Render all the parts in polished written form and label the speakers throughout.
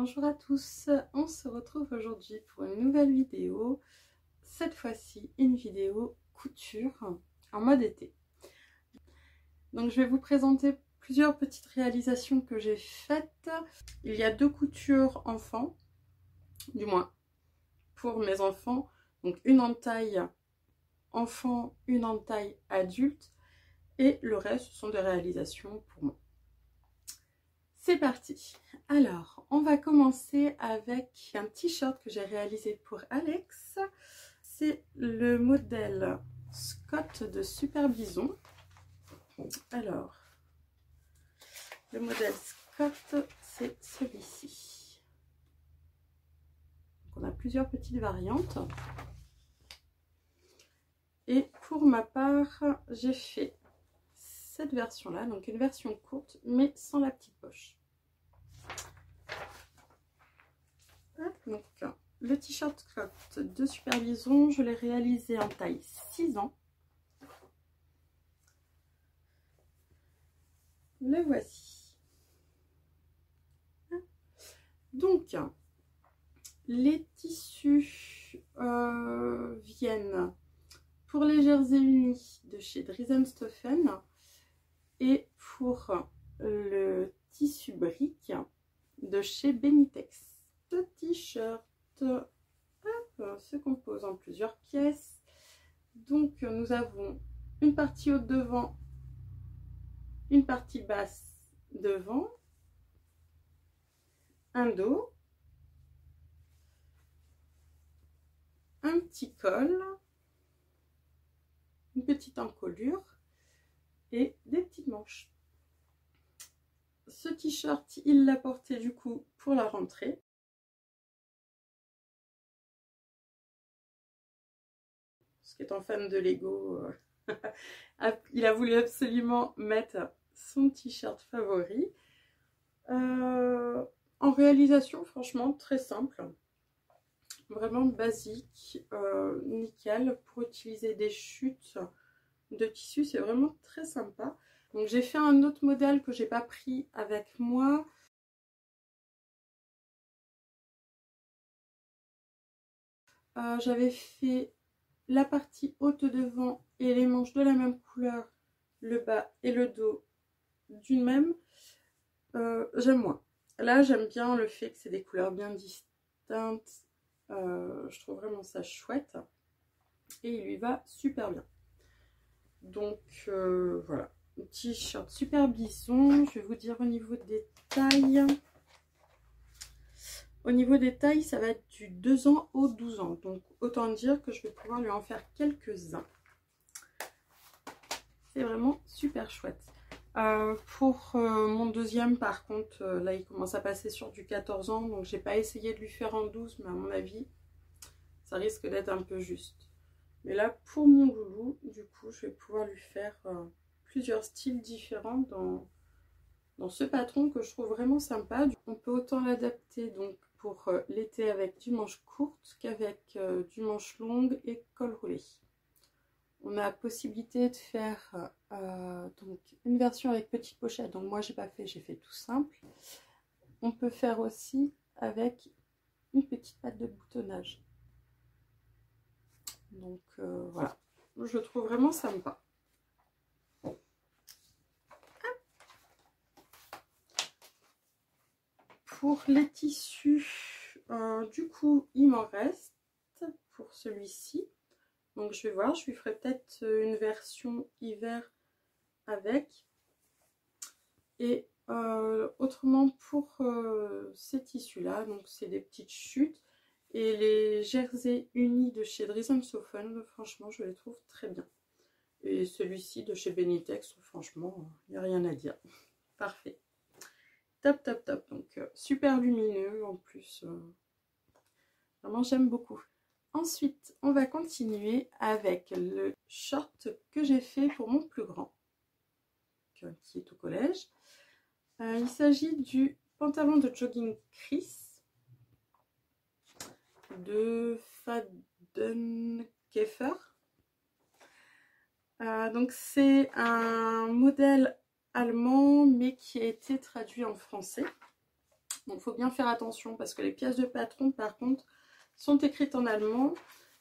Speaker 1: Bonjour à tous, on se retrouve aujourd'hui pour une nouvelle vidéo, cette fois-ci une vidéo couture en mode été. Donc je vais vous présenter plusieurs petites réalisations que j'ai faites. Il y a deux coutures enfants, du moins pour mes enfants, donc une en taille enfant, une en taille adulte et le reste ce sont des réalisations pour moi. C'est parti. Alors, on va commencer avec un t-shirt que j'ai réalisé pour Alex. C'est le modèle Scott de Super Bison. Alors, le modèle Scott, c'est celui-ci. On a plusieurs petites variantes. Et pour ma part, j'ai fait cette version-là, donc une version courte, mais sans la petite poche. Donc, le t-shirt Scott de Super Bison, je l'ai réalisé en taille 6 ans. Le voici. Donc, les tissus viennent pour les jerseys unis de chez Driesen-Stephen et pour le tissu brique de chez Benitex. Ce t-shirt se compose en plusieurs pièces. Donc nous avons une partie haute devant, une partie basse devant, un dos, un petit col, une petite encolure et des petites manches. Ce t-shirt, il l'a porté du coup pour la rentrée. Parce qu'étant fan de Lego, il a voulu absolument mettre son t-shirt favori. En réalisation, franchement, très simple. Vraiment basique, nickel. Pour utiliser des chutes de tissu, c'est vraiment très sympa. Donc j'ai fait un autre modèle que j'ai pas pris avec moi. J'avais fait la partie haute devant et les manches de la même couleur, le bas et le dos d'une même. J'aime moins. Là j'aime bien le fait que c'est des couleurs bien distinctes. Je trouve vraiment ça chouette et il lui va super bien. Donc voilà, t-shirt Super Bison. Je vais vous dire au niveau des tailles. Au niveau des tailles, ça va être du 2 ans au 12 ans. Donc autant dire que je vais pouvoir lui en faire quelques-uns. C'est vraiment super chouette. Pour mon deuxième, par contre, là il commence à passer sur du 14 ans. Donc j'ai pas essayé de lui faire en 12, mais à mon avis, ça risque d'être un peu juste. Mais là, pour mon loulou, du coup, je vais pouvoir lui faire plusieurs styles différents dans ce patron que je trouve vraiment sympa. On peut autant l'adapter donc pour l'été avec du manche courte qu'avec du manche longue et col roulé. On a la possibilité de faire donc une version avec petite pochette. Donc moi j'ai pas fait, j'ai fait tout simple. On peut faire aussi avec une petite patte de boutonnage. Donc voilà, je trouve vraiment sympa. Pour les tissus, du coup, il m'en reste pour celui-ci. Donc je vais voir, je lui ferai peut-être une version hiver avec. Et autrement pour ces tissus-là, donc c'est des petites chutes. Et les jerseys unis de chez Driesen-Stephen, franchement, je les trouve très bien. Et celui-ci de chez Benitex, franchement, il n'y a rien à dire. Parfait. Top, top, top. Donc, super lumineux en plus. Vraiment, j'aime beaucoup. Ensuite, on va continuer avec le short que j'ai fait pour mon plus grand, qui est au collège. Il s'agit du pantalon de jogging Chris de Fadenkeffer. Donc c'est un modèle allemand mais qui a été traduit en français. Donc il faut bien faire attention parce que les pièces de patron par contre sont écrites en allemand.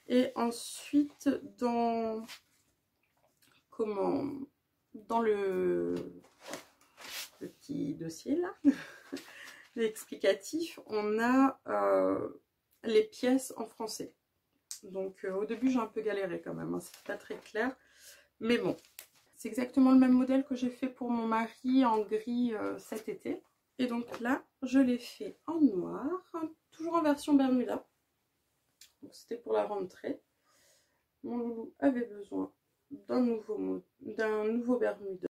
Speaker 1: Et ensuite dans le petit dossier là l'explicatif, on a les pièces en français. Donc au début j'ai un peu galéré quand même, hein, c'est pas très clair. Mais bon, c'est exactement le même modèle que j'ai fait pour mon mari en gris cet été. Et donc là, je l'ai fait en noir, toujours en version Bermuda. C'était pour la rentrée. Mon loulou avait besoin d'un nouveau Bermuda.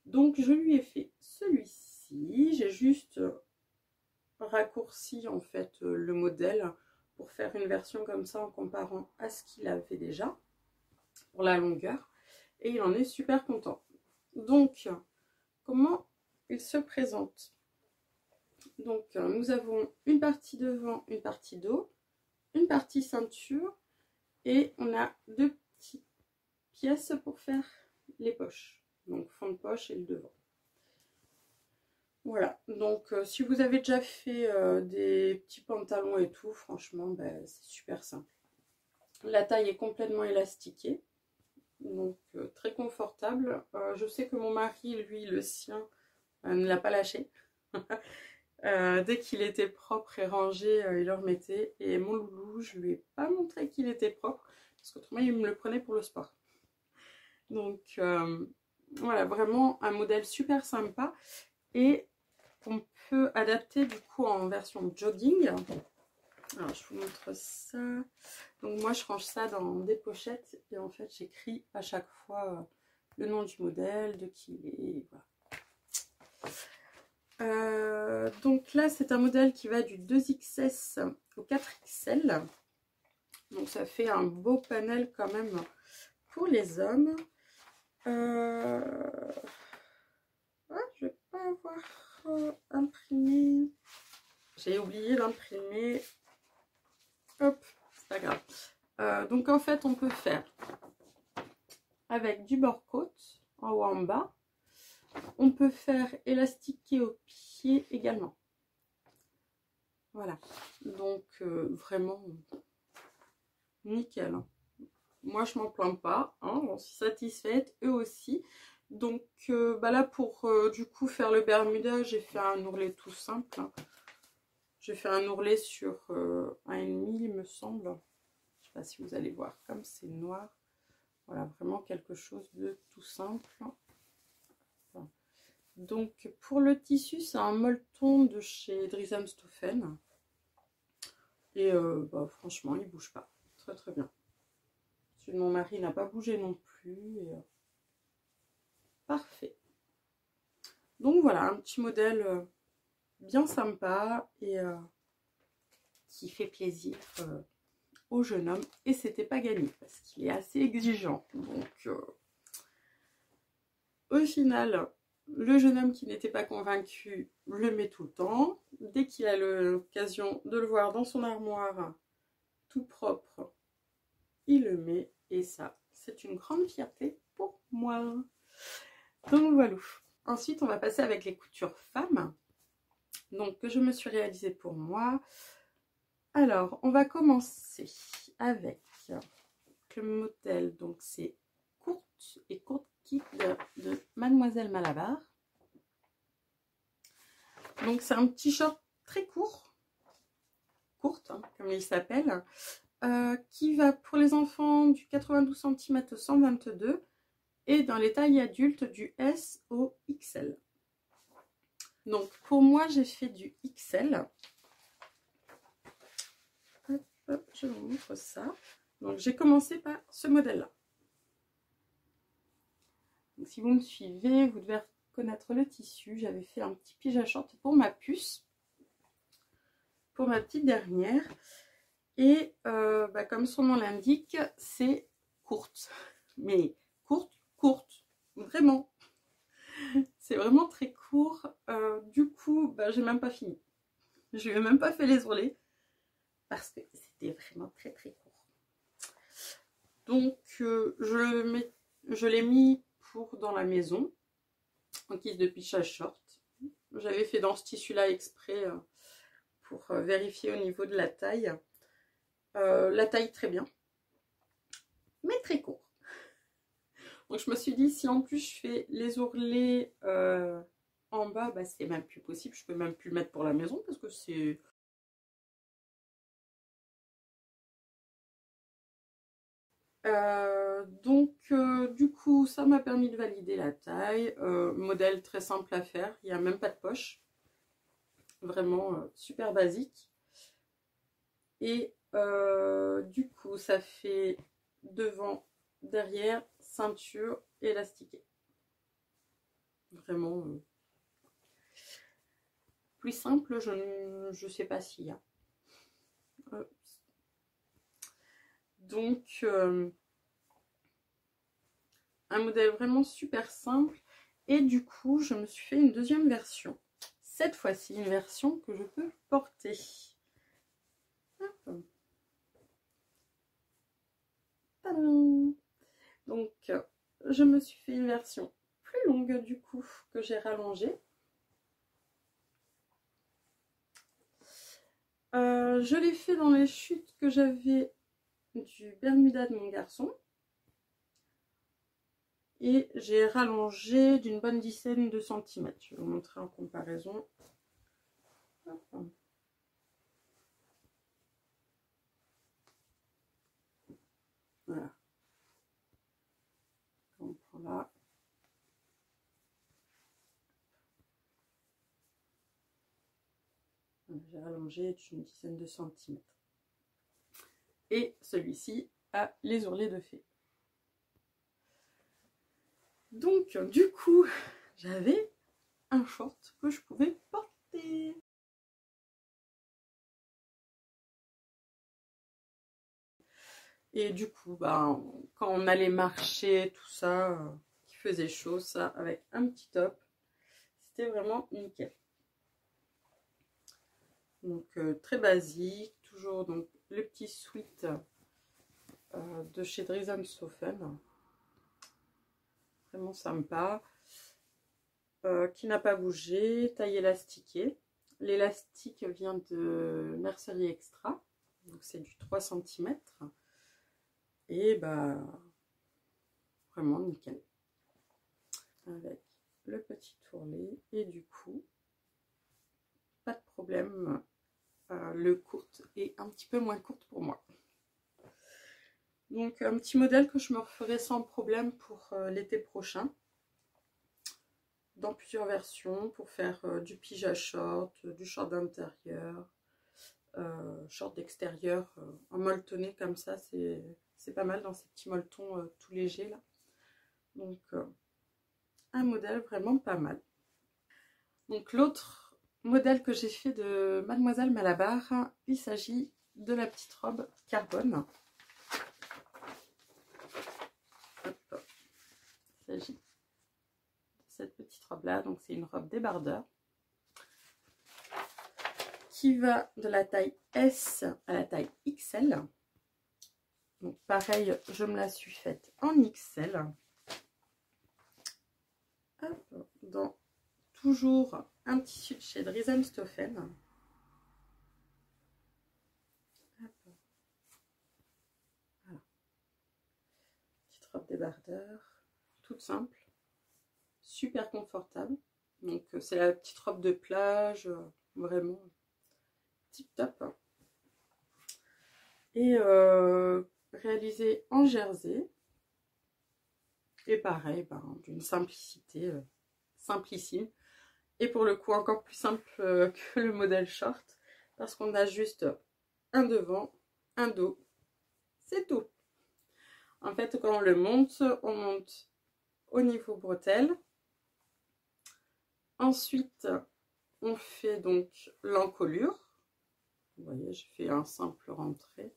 Speaker 1: Donc je lui ai fait celui-ci. J'ai juste raccourci en fait le modèle pour faire une version comme ça en comparant à ce qu'il avait déjà pour la longueur. Et il en est super content. Donc, comment il se présente? Donc, nous avons une partie devant, une partie dos, une partie ceinture et on a deux petites pièces pour faire les poches. Donc, fond de poche et le devant. Voilà, donc si vous avez déjà fait des petits pantalons et tout, franchement, ben, c'est super simple. La taille est complètement élastiquée. Donc très confortable. Je sais que mon mari, lui, le sien, ne l'a pas lâché. Dès qu'il était propre et rangé, il le remettait. Et mon loulou, je lui ai pas montré qu'il était propre, parce qu'autrement il me le prenait pour le sport. Donc voilà, vraiment un modèle super sympa. Et qu'on peut adapter du coup en version jogging. Alors je vous montre ça. Donc moi je range ça dans des pochettes et en fait j'écris à chaque fois le nom du modèle, de qui il est, voilà. Donc là c'est un modèle qui va du 2XS au 4XL. Donc ça fait un beau panel quand même pour les hommes. Je vais pas avoir imprimé. J'ai oublié d'imprimer. Hop, c'est pas grave. Donc en fait on peut faire avec du bord-côte en haut en bas. On peut faire élastiquer au pied également. Voilà. Donc vraiment nickel. Hein. Moi je m'en plains pas. Hein, j'en suis satisfaite. Eux aussi. Donc bah là pour du coup faire le Bermuda, j'ai fait un ourlet tout simple. Hein. J'ai fait un ourlet sur 1,5 il me semble. Je sais pas si vous allez voir comme c'est noir. Voilà, vraiment quelque chose de tout simple. Voilà. Donc pour le tissu, c'est un molleton de chez Dries & Et bah, franchement, il bouge pas. Très très bien. Celui de mon mari n'a pas bougé non plus. Et, parfait. Donc voilà, un petit modèle bien sympa et qui fait plaisir au jeune homme. Et c'était pas gagné parce qu'il est assez exigeant. Donc au final, le jeune homme qui n'était pas convaincu le met tout le temps. Dès qu'il a l'occasion de le voir dans son armoire tout propre, il le met. Et ça, c'est une grande fierté pour moi. Donc voilà. Ensuite, on va passer avec les coutures femmes. Donc, que je me suis réalisée pour moi. Alors, on va commencer avec le modèle. Donc, c'est Courte et Courte Kit de Mademoiselle Malabar. Donc, c'est un petit short très court. Courte, hein, comme il s'appelle. Qui va pour les enfants du 92 cm au 122 et dans les tailles adultes du S au XL. Donc pour moi j'ai fait du XL. Hop, hop, je vous montre ça. Donc j'ai commencé par ce modèle là. Donc, si vous me suivez, vous devez connaître le tissu. J'avais fait un petit pyjama short pour ma puce, pour ma petite dernière. Et bah, comme son nom l'indique, c'est courte. Mais courte, vraiment. C'est vraiment très court. Du coup, bah, j'ai même pas fini. Je n'ai même pas fait les ourlets parce que c'était vraiment très très court. Donc, je l'ai mis pour dans la maison. en guise de pichage short. J'avais fait dans ce tissu-là exprès pour vérifier au niveau de la taille. La taille très bien, mais très court. Donc je me suis dit, si en plus je fais les ourlets en bas, bah, c'est même plus possible. Je peux même plus le mettre pour la maison parce que c'est... du coup, ça m'a permis de valider la taille. Modèle très simple à faire, il n'y a même pas de poche. Vraiment super basique. Et du coup, ça fait devant, derrière, ceinture élastiquée. Vraiment plus simple, je ne sais pas s'il y a. Donc, un modèle vraiment super simple. Et du coup, je me suis fait une deuxième version. Cette fois-ci, une version que je peux porter. Hop. Donc, je me suis fait une version plus longue du coup, que j'ai rallongée. Je l'ai fait dans les chutes que j'avais du Bermuda de mon garçon. Et j'ai rallongé d'une bonne dizaine de centimètres. Je vais vous montrer en comparaison. Hop. Voilà. On prend là. J'ai rallongé d'une dizaine de centimètres. Et celui-ci a les ourlets de fée. Donc, du coup, j'avais un short que je pouvais porter. Et du coup, bah, quand on allait marcher, tout ça, qui faisait chaud, ça, avec un petit top, c'était vraiment nickel. Donc, très basique, toujours donc, le petit sweat de chez Dries & Stephen. Vraiment sympa. Qui n'a pas bougé, taille élastiquée. L'élastique vient de Mercerie Extra, donc c'est du 3 cm. Et bah, vraiment nickel. Avec le petit ourlet, et du coup, pas de problème. Le courte est un petit peu moins courte pour moi. Donc, un petit modèle que je me referai sans problème pour l'été prochain. Dans plusieurs versions pour faire du pyjama short, du short d'intérieur, short d'extérieur en molletonné comme ça, c'est pas mal dans ces petits molletons tout légers là. Donc un modèle vraiment pas mal. Donc l'autre modèle que j'ai fait de Mademoiselle Malabar, il s'agit de la petite robe carbone. Hop. Il s'agit cette petite robe là, donc c'est une robe débardeur qui va de la taille S à la taille XL. Donc pareil, je me la suis faite en XL. Hop, dans toujours un tissu de chez Dries & Stephen. Voilà. Petite robe débardeur, toute simple. Super confortable. Donc c'est la petite robe de plage, vraiment tip top. Et réalisée en jersey. Et pareil, ben, d'une simplicité simplissime. Et pour le coup encore plus simple que le modèle short. Parce qu'on a juste un devant, un dos. C'est tout. En fait, quand on monte au niveau bretelle. Ensuite, on fait donc l'encolure. Vous voyez, je fais un simple rentré.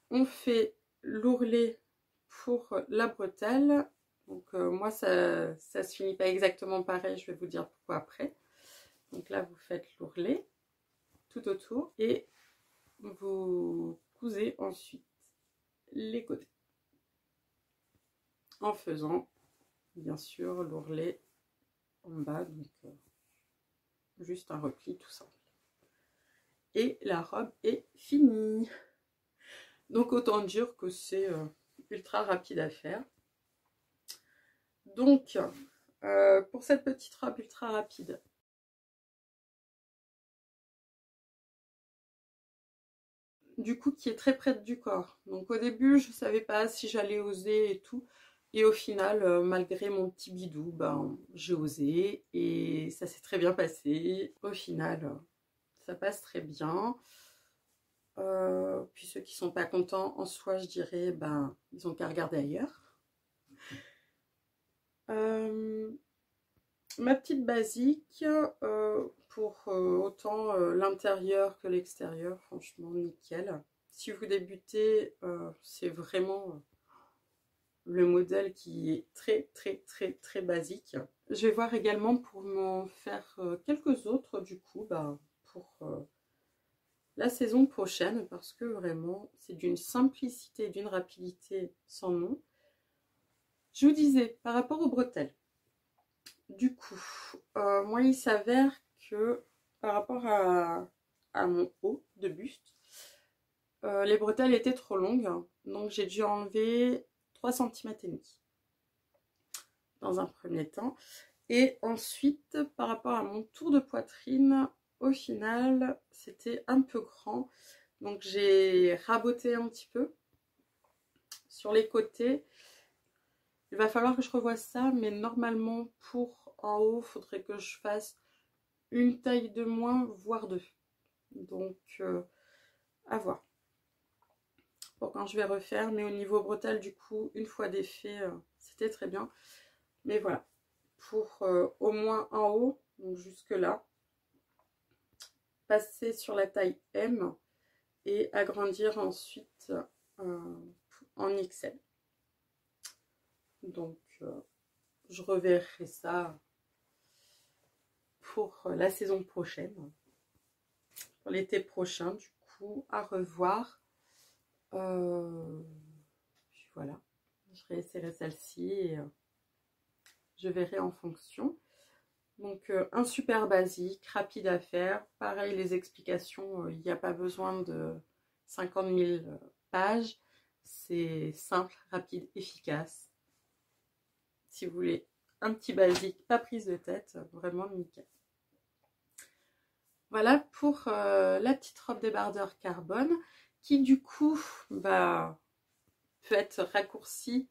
Speaker 1: On fait l'ourlet pour la bretelle. Donc moi, ça se finit pas exactement pareil. Je vais vous dire pourquoi après. Donc là, vous faites l'ourlet tout autour et vous cousez ensuite les côtés en faisant bien sûr l'ourlet en bas, donc juste un repli tout simple. Et la robe est finie. Donc autant dire que c'est ultra rapide à faire. Donc pour cette petite robe ultra rapide, du coup qui est très près du corps. Donc au début je savais pas si j'allais oser et tout. Et au final, malgré mon petit bidou, ben, j'ai osé et ça s'est très bien passé. Au final, ça passe très bien. Puis ceux qui sont pas contents, en soi, je dirais, ben, ils ont qu'à regarder ailleurs. Ma petite basique, pour autant l'intérieur que l'extérieur, franchement, nickel. Si vous débutez, c'est vraiment le modèle qui est très basique. Je vais voir également pour m'en faire quelques autres du coup bah, pour la saison prochaine parce que vraiment c'est d'une simplicité, d'une rapidité sans nom. Je vous disais par rapport aux bretelles, du coup moi il s'avère que par rapport à mon haut de buste, les bretelles étaient trop longues, donc j'ai dû enlever 3,5 cm dans un premier temps. Et ensuite, par rapport à mon tour de poitrine, au final, c'était un peu grand. Donc j'ai raboté un petit peu sur les côtés. Il va falloir que je revoie ça, mais normalement, pour en haut, il faudrait que je fasse une taille de moins, voire deux. Donc, à voir. Pour quand je vais refaire, mais au niveau bretelle, du coup, une fois défait, c'était très bien. Mais voilà, pour au moins en haut, donc jusque là, passer sur la taille M et agrandir ensuite en XL. Donc je reverrai ça pour la saison prochaine, pour l'été prochain, du coup à revoir. Puis voilà, je réessayerai celle-ci et je verrai en fonction. Donc un super basique, rapide à faire. Pareil, les explications, il n'y a pas besoin de 50 000 pages. C'est simple, rapide, efficace. Si vous voulez un petit basique, pas prise de tête, vraiment nickel. Voilà pour la petite robe débardeur carbone qui du coup bah, peut être raccourcie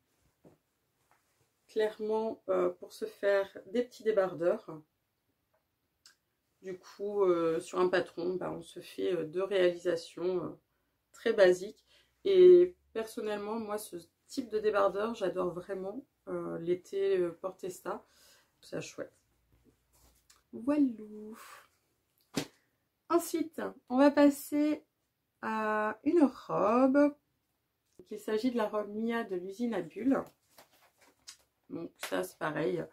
Speaker 1: clairement pour se faire des petits débardeurs. Du coup, sur un patron, bah, on se fait deux réalisations très basiques. Et personnellement, moi, ce type de débardeur, j'adore vraiment l'été porter ça. C'est chouette. Voilou. Ensuite, on va passer à une robe. Il s'agit de la robe Mia de l'usine à bulles. Donc ça, c'est pareil.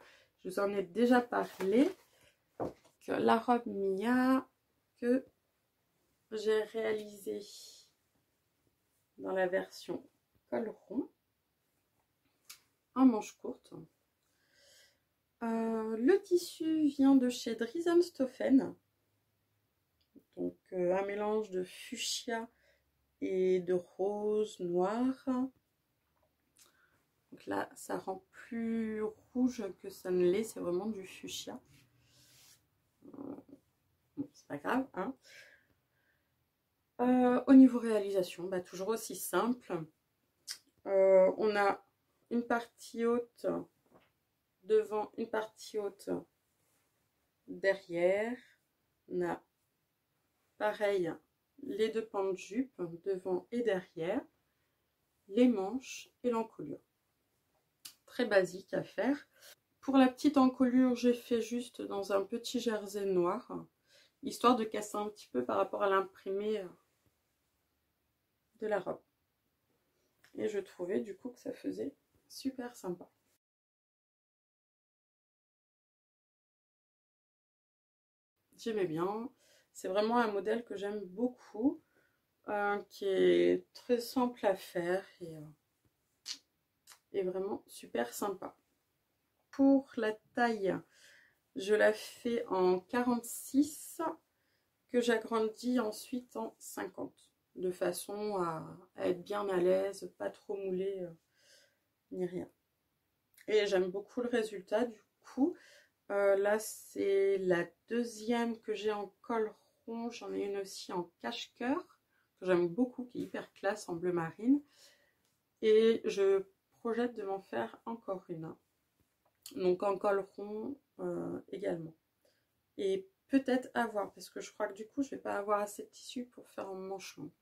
Speaker 1: Je vous en ai déjà parlé. La robe Mia que j'ai réalisée dans la version col rond en manche courte. Le tissu vient de chez Driesen-Stofffen, donc un mélange de fuchsia et de rose noir. Donc là ça rend plus rouge que ça ne l'est, c'est vraiment du fuchsia. Bon, c'est pas grave, hein. Au niveau réalisation, bah, toujours aussi simple. On a une partie haute devant, une partie haute derrière. On a pareil les deux pans de jupe devant et derrière, les manches et l'encolure. Très basique à faire. Pour la petite encolure, j'ai fait juste dans un petit jersey noir, histoire de casser un petit peu par rapport à l'imprimé de la robe. Et je trouvais du coup que ça faisait super sympa. J'aimais bien. C'est vraiment un modèle que j'aime beaucoup, qui est très simple à faire et vraiment super sympa. pour la taille, je la fais en 46, que j'agrandis ensuite en 50, de façon à être bien à l'aise, pas trop moulée ni rien. Et j'aime beaucoup le résultat du coup. Là c'est la deuxième que j'ai en col rond, j'en ai une aussi en cache-cœur, que j'aime beaucoup, qui est hyper classe en bleu marine. Et je projette de m'en faire encore une. Donc en col rond également. Et peut-être avoir, parce que je crois que du coup je vais pas avoir assez de tissu pour faire un manche long.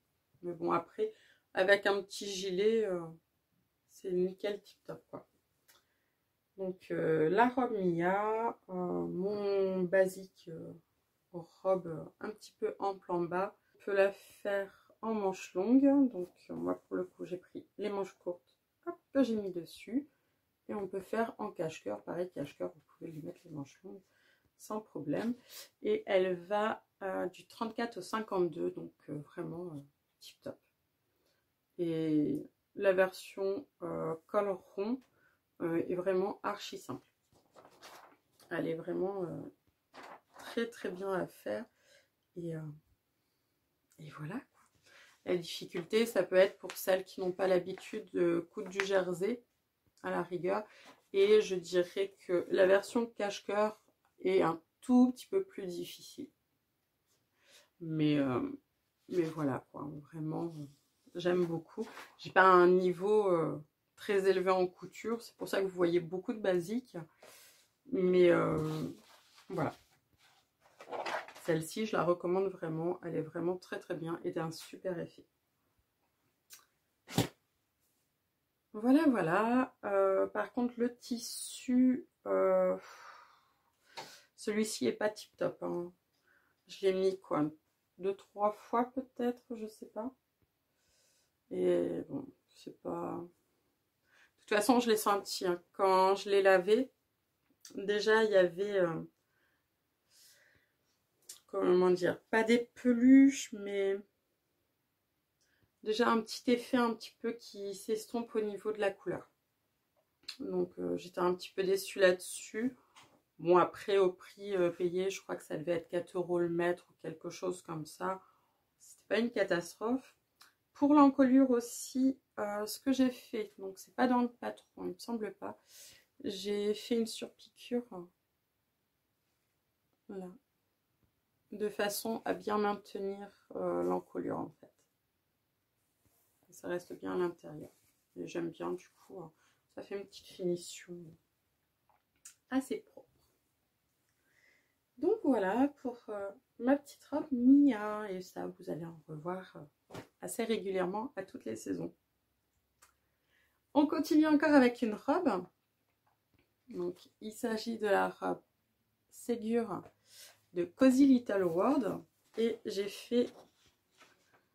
Speaker 1: Mais bon, après avec un petit gilet c'est nickel tip top quoi. Donc la robe Mia, mon basique robe un petit peu ample en bas, je peux la faire en manche longue. Donc moi pour le coup j'ai pris les manches courtes, hop, que j'ai mis dessus. Et on peut faire en cache-cœur, pareil cache-cœur, vous pouvez lui mettre les manches longues sans problème. Et elle va du 34 au 52, donc vraiment tip top. Et la version col rond est vraiment archi simple. Elle est vraiment très très bien à faire. Et voilà. La difficulté, ça peut être pour celles qui n'ont pas l'habitude de coudre du jersey, à la rigueur. Et je dirais que la version cache-cœur est un tout petit peu plus difficile. Mais voilà, quoi. Vraiment, j'aime beaucoup. J'ai pas un niveau très élevé en couture. C'est pour ça que vous voyez beaucoup de basiques. Mais voilà. Celle-ci, je la recommande vraiment. Elle est vraiment très très bien et d'un super effet. Voilà, voilà. Par contre, le tissu, celui-ci est pas tip top. Hein. Je l'ai mis quoi, 2-3 fois peut-être, je sais pas. Et bon, c'est pas. De toute façon, je l'ai senti. Hein. Quand je l'ai lavé, déjà il y avait. Comment dire, pas des peluches, mais déjà un petit effet un petit peu qui s'estompe au niveau de la couleur. Donc j'étais un petit peu déçue là-dessus. Bon, après au prix payé, je crois que ça devait être 4 € le mètre ou quelque chose comme ça. C'était pas une catastrophe. Pour l'encolure aussi, ce que j'ai fait, donc c'est pas dans le patron, il me semble pas. J'ai fait une surpiqûre, là, de façon à bien maintenir l'encolure en fait. Et ça reste bien à l'intérieur. Et j'aime bien du coup, ça fait une petite finition assez propre. Donc voilà pour ma petite robe Mia. Et ça, vous allez en revoir assez régulièrement à toutes les saisons. On continue encore avec une robe. Donc il s'agit de la robe Ségur de Cozy Little World. Et j'ai fait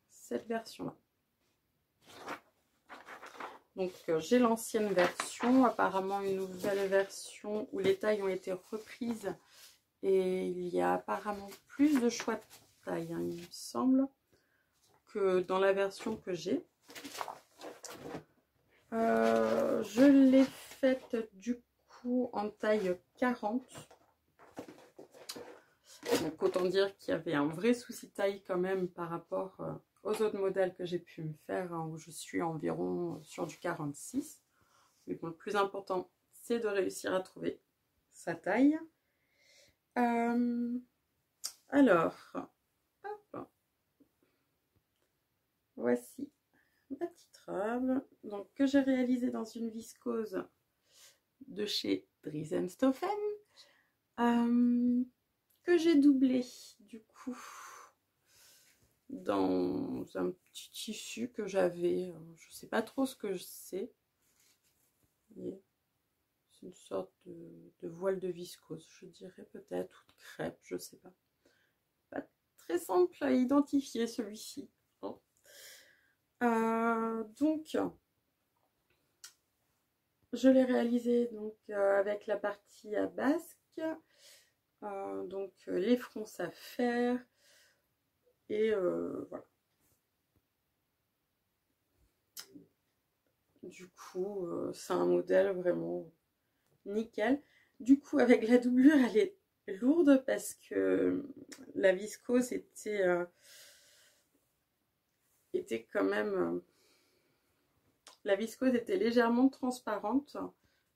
Speaker 1: cette version-là. Donc j'ai l'ancienne version, apparemment une nouvelle version où les tailles ont été reprises. Et il y a apparemment plus de choix de taille, hein, il me semble, que dans la version que j'ai. Je l'ai faite du coup en taille 40. Donc autant dire qu'il y avait un vrai souci de taille quand même par rapport aux autres modèles que j'ai pu me faire, hein, où je suis environ sur du 46. Mais bon, le plus important, c'est de réussir à trouver sa taille. Alors, hop, voici ma petite robe, donc, que j'ai réalisée dans une viscose de chez Dries & Stoffen, que j'ai doublé du coup dans un petit tissu que j'avais, je sais pas trop ce que c'est, c'est une sorte de voile de viscose, je dirais peut-être, ou de crêpe, je sais pas. Pas très simple à identifier celui-ci. Donc je l'ai réalisé donc avec la partie à basque, donc les fronces à faire et voilà. Du coup c'est un modèle vraiment nickel. Du coup, avec la doublure, elle est lourde parce que la viscose était quand même... la viscose était légèrement transparente. Je ne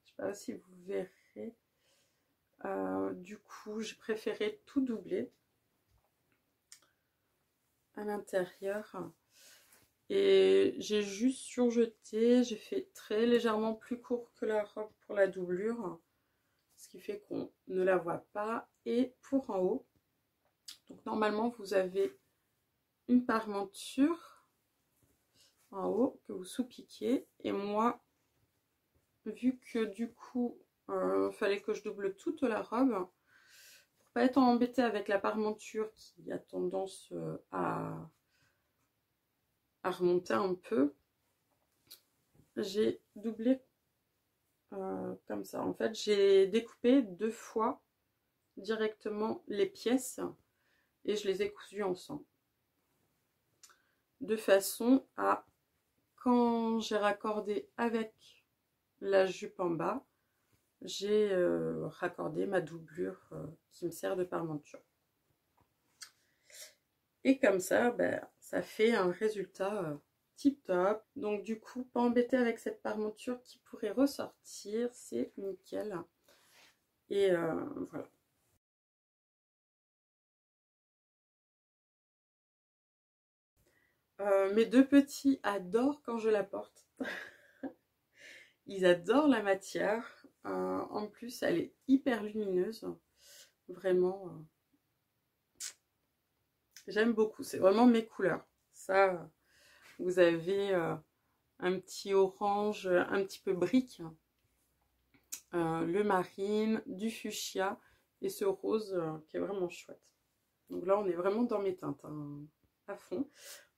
Speaker 1: sais pas si vous verrez. Du coup, j'ai préféré tout doubler à l'intérieur. Et j'ai juste surjeté, j'ai fait très légèrement plus court que la robe pour la doublure, ce qui fait qu'on ne la voit pas. Et pour en haut, donc normalement vous avez une parmenture en haut que vous sous-piquez. Et moi, vu que du coup, fallait que je double toute la robe, pour pas être embêtée avec la parmenture qui a tendance à remonter un peu, j'ai doublé comme ça. En fait, j'ai découpé 2 fois directement les pièces et je les ai cousues ensemble. De façon à, quand j'ai raccordé avec la jupe en bas, j'ai raccordé ma doublure qui me sert de parmenture. Et comme ça, ben, ça fait un résultat tip top. Donc du coup, pas embêté avec cette parmenture qui pourrait ressortir, c'est nickel. Et voilà. Mes 2 petits adorent quand je la porte. Ils adorent la matière. En plus, elle est hyper lumineuse. Vraiment, j'aime beaucoup. C'est vraiment mes couleurs. Ça, vous avez un petit orange, un petit peu brique, le marine, du fuchsia et ce rose qui est vraiment chouette. Donc là, on est vraiment dans mes teintes hein, à fond.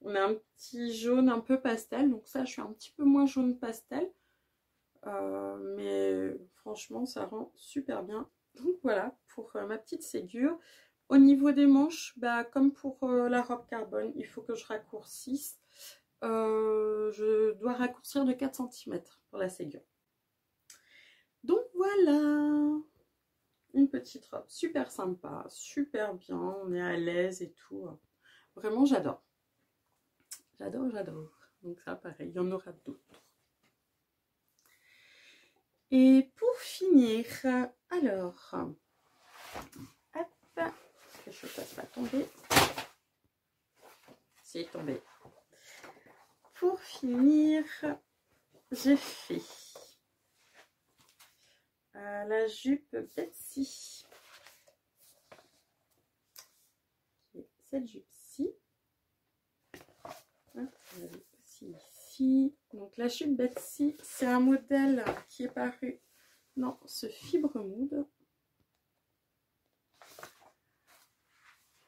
Speaker 1: On a un petit jaune un peu pastel. Donc ça, je suis un petit peu moins jaune pastel. Mais franchement, ça rend super bien. Donc voilà, pour ma petite Ségur. Au niveau des manches, bah, comme pour la robe carbone, il faut que je raccourcisse. Je dois raccourcir de 4 cm pour la Ségur. Donc voilà, une petite robe super sympa, super bien, on est à l'aise et tout. Vraiment, j'adore. J'adore, j'adore. Donc ça, pareil, il y en aura d'autres. Et pour finir, alors, hop, que je ne fasse pas tomber. C'est tombé. Pour finir, j'ai fait la jupe Betsy. Cette jupe-ci. Aussi ici. Donc la jupe Betsy, c'est un modèle qui est paru dans ce Fibre Mood.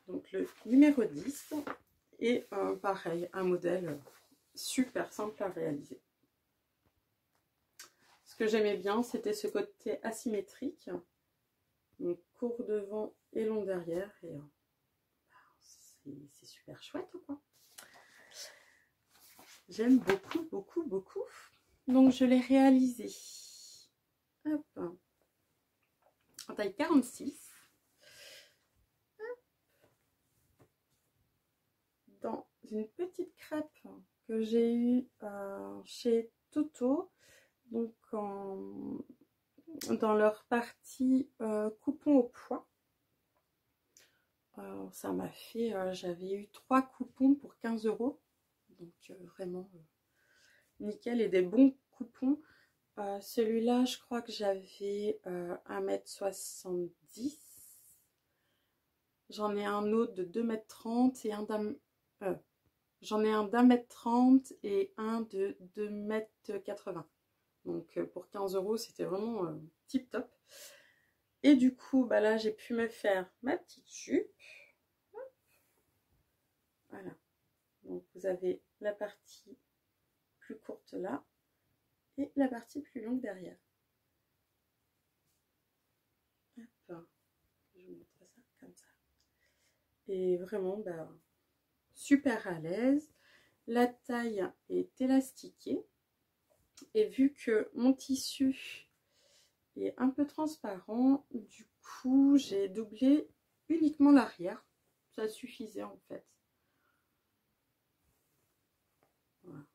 Speaker 1: Donc le numéro 10. Et pareil, un modèle super simple à réaliser. Ce que j'aimais bien, c'était ce côté asymétrique. Donc court devant et long derrière. Et c'est super chouette, quoi. J'aime beaucoup, beaucoup, beaucoup. Donc je l'ai réalisé. Hop. En taille 46. Dans une petite crêpe que j'ai eue chez Toto. Donc dans leur partie coupon au poids. Ça m'a fait, j'avais eu 3 coupons pour 15 €. Donc vraiment nickel et des bons coupons. Celui-là, je crois que j'avais 1,70 m. J'en ai un autre de 2,30 m et un j'en ai un d'1,30 m et un de 2,80 m. Donc pour 15 €, c'était vraiment tip top. Et du coup, bah là, j'ai pu me faire ma petite jupe. Voilà. Donc vous avez la partie plus courte là et la partie plus longue derrière. Hop. Je vous montre ça comme ça. Et vraiment, bah, super à l'aise. La taille est élastiquée. Et vu que mon tissu est un peu transparent. Du coup, j'ai doublé uniquement l'arrière. Ça suffisait en fait. Voilà.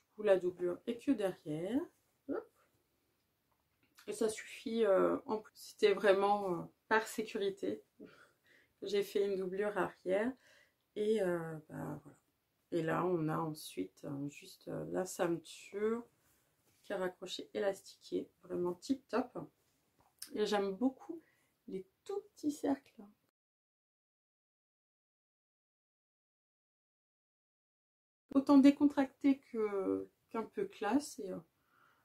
Speaker 1: Du coup, la doublure est que derrière. Hop. Et ça suffit. En plus, c'était vraiment par sécurité. J'ai fait une doublure arrière. Et bah, voilà. Et là, on a ensuite juste la ceinture qui est raccrochée élastiquée. Vraiment tip top. Et j'aime beaucoup les tout petits cercles. Autant décontracté qu'un peu classe. Et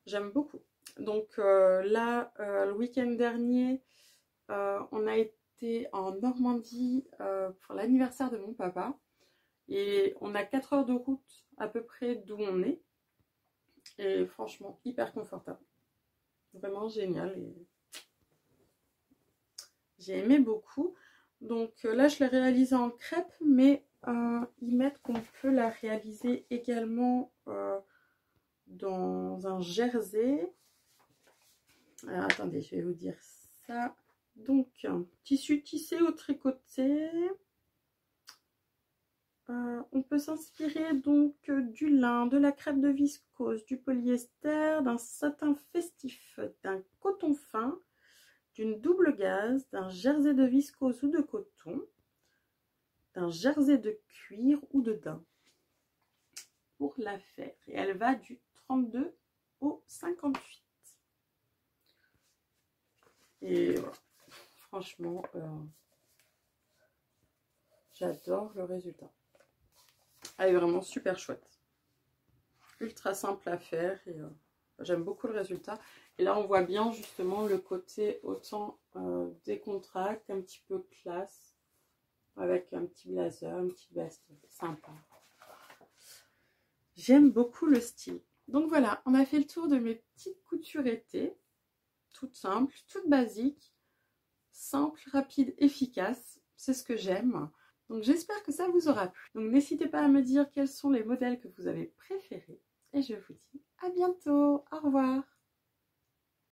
Speaker 1: j'aime beaucoup. Donc là, le week-end dernier, on a été en Normandie pour l'anniversaire de mon papa. Et on a 4 heures de route à peu près d'où on est. Et franchement, hyper confortable. Vraiment génial. Et j'ai aimé beaucoup. Donc là, je l'ai réalisée en crêpe, mais ils mettent qu'on peut la réaliser également dans un jersey. Alors, attendez, je vais vous dire ça. Donc, tissu tissé ou tricoté. On peut s'inspirer donc du lin, de la crêpe de viscose, du polyester, d'un satin festif, d'un coton fin, d'une double gaze, d'un jersey de viscose ou de coton, d'un jersey de cuir ou de daim pour la faire. Et elle va du 32 au 58. Et voilà. Franchement, j'adore le résultat. Elle est vraiment super chouette. Ultra simple à faire et j'aime beaucoup le résultat. Et là, on voit bien justement le côté autant décontracté, un petit peu classe, avec un petit blazer, une petite veste sympa. J'aime beaucoup le style. Donc voilà, on a fait le tour de mes petites coutures été. Toutes simples, toutes basiques, simples, rapides, efficaces. C'est ce que j'aime. Donc j'espère que ça vous aura plu. Donc n'hésitez pas à me dire quels sont les modèles que vous avez préférés. Et je vous dis à bientôt. Au revoir.